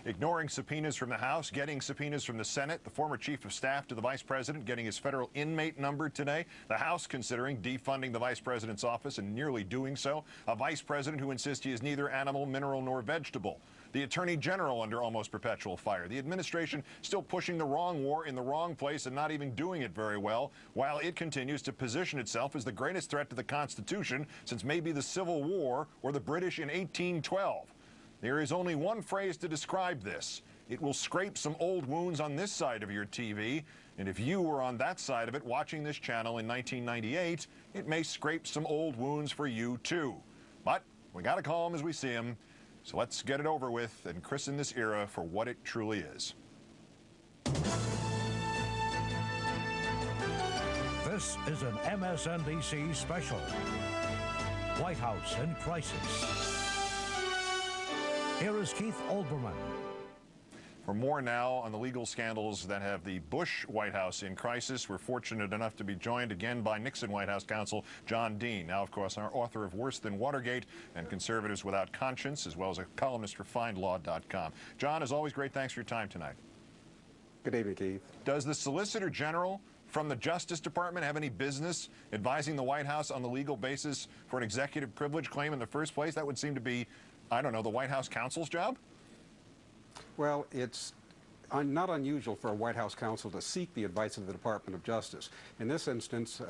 ignoring subpoenas from the House, getting subpoenas from the Senate. The former chief of staff to the vice president getting his federal inmate number today. The House considering defunding the vice president's office and nearly doing so. A vice president who insists he is neither animal, mineral, nor vegetable. The attorney general under almost perpetual fire. The administration still pushing the wrong war in the wrong place and not even doing it very well, while it continues to position itself as the greatest threat to the Constitution since maybe the Civil War or the British in 1812. There is only one phrase to describe this. It will scrape some old wounds on this side of your TV, and if you were on that side of it watching this channel in 1998, it may scrape some old wounds for you too. But we got to call them as we see them. So let's get it over with and christen this era for what it truly is. This is an MSNBC special. White House in crisis. Here is Keith Olbermann. For more now on the legal scandals that have the Bush White House in crisis, we're fortunate enough to be joined again by Nixon White House counsel John Dean, now, of course, our author of Worse Than Watergate and Conservatives Without Conscience, as well as a columnist for FindLaw.com. John, as always, great thanks for your time tonight. Good evening, Keith. Does the Solicitor General from the Justice Department have any business advising the White House on the legal basis for an executive privilege claim in the first place? That would seem to be, I don't know, the White House counsel's job? Well, it's not unusual for a White House counsel to seek the advice of the Department of Justice. In this instance,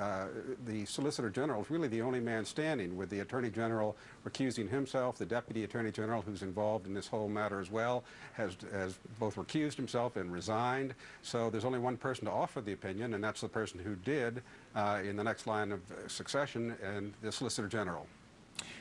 the Solicitor General is really the only man standing, with the Attorney General recusing himself. The Deputy Attorney General, who's involved in this whole matter as well, has both recused himself and resigned. So there's only one person to offer the opinion, and that's the person who did in the next line of succession, and the Solicitor General.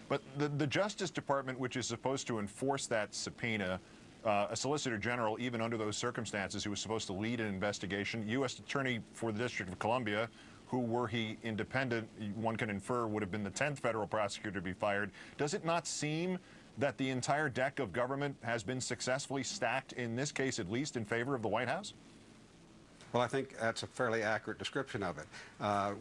But the Justice Department, which is supposed to enforce that subpoena, a Solicitor General, even under those circumstances, who was supposed to lead an investigation, U.S. Attorney for the District of Columbia, who, were he independent, one can infer would have been the 10th federal prosecutor to be fired. Does it not seem that the entire deck of government has been successfully stacked, in this case at least, in favor of the White House? Well, I think that's a fairly accurate description of it.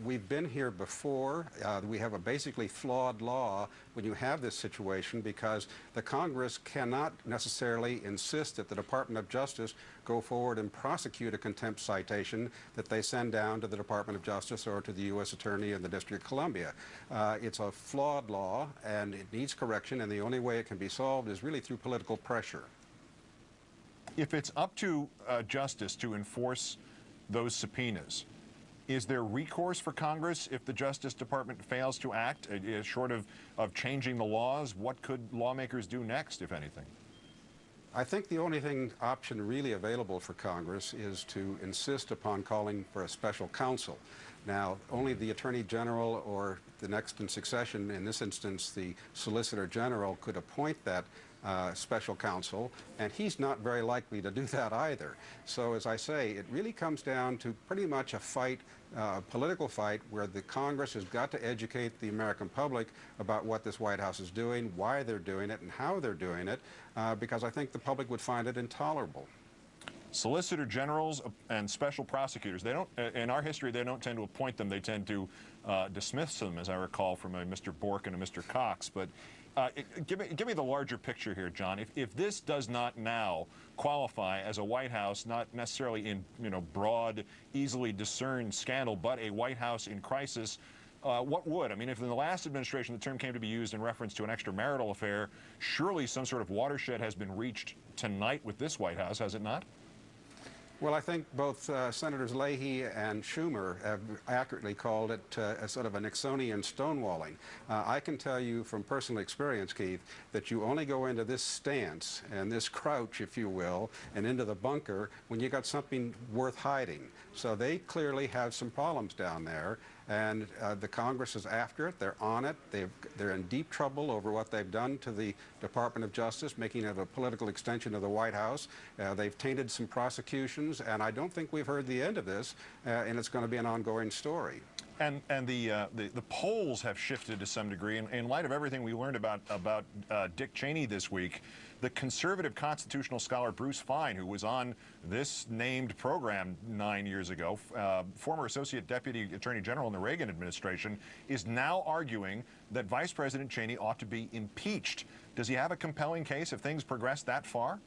We've been here before. We have a basically flawed law when you have this situation, because the Congress cannot necessarily insist that the Department of Justice go forward and prosecute a contempt citation that they send down to the Department of Justice or to the U.S. Attorney in the District of Columbia. It's a flawed law, and it needs correction, and the only way it can be solved is really through political pressure. If it's up to Justice to enforce those subpoenas, is there recourse for Congress if the Justice Department fails to act? Short of changing the laws, what could lawmakers do next, if anything? I think the only option really available for Congress is to insist upon calling for a special counsel. Now, only the Attorney General or the next in succession, in this instance the Solicitor General, could appoint that special counsel, and he's not very likely to do that either. So, as I say, it really comes down to pretty much a fight, a political fight, where the Congress has got to educate the American public about what this White House is doing, why they're doing it, and how they're doing it, because I think the public would find it intolerable. Solicitor Generals and special prosecutors, they don't, in our history, they don't tend to appoint them. They tend to dismiss them, as I recall, from a Mr. Bork and a Mr. Cox. But give me the larger picture here, John. If this does not now qualify as a White House, not necessarily in broad, easily discerned scandal, but a White House in crisis, what would? I mean, if in the last administration the term came to be used in reference to an extramarital affair, surely some sort of watershed has been reached tonight with this White House, has it not? Well, I think both Senators Leahy and Schumer have accurately called it a sort of a Nixonian stonewalling. I can tell you from personal experience, Keith, that you only go into this stance and this crouch, if you will, and into the bunker when you got something worth hiding. So they clearly have some problems down there, and the Congress is after it. They're on it. They're in deep trouble over what they've done to the Department of Justice, making it a political extension of the White House. They've tainted some prosecutions, and I don't think we've heard the end of this, and it's going to be an ongoing story. And the polls have shifted to some degree. In light of everything we learned about Dick Cheney this week, the conservative constitutional scholar Bruce Fein, who was on this named program 9 years ago, former Associate Deputy Attorney General in the Reagan administration, is now arguing that Vice President Cheney ought to be impeached. Does he have a compelling case if things progress that far?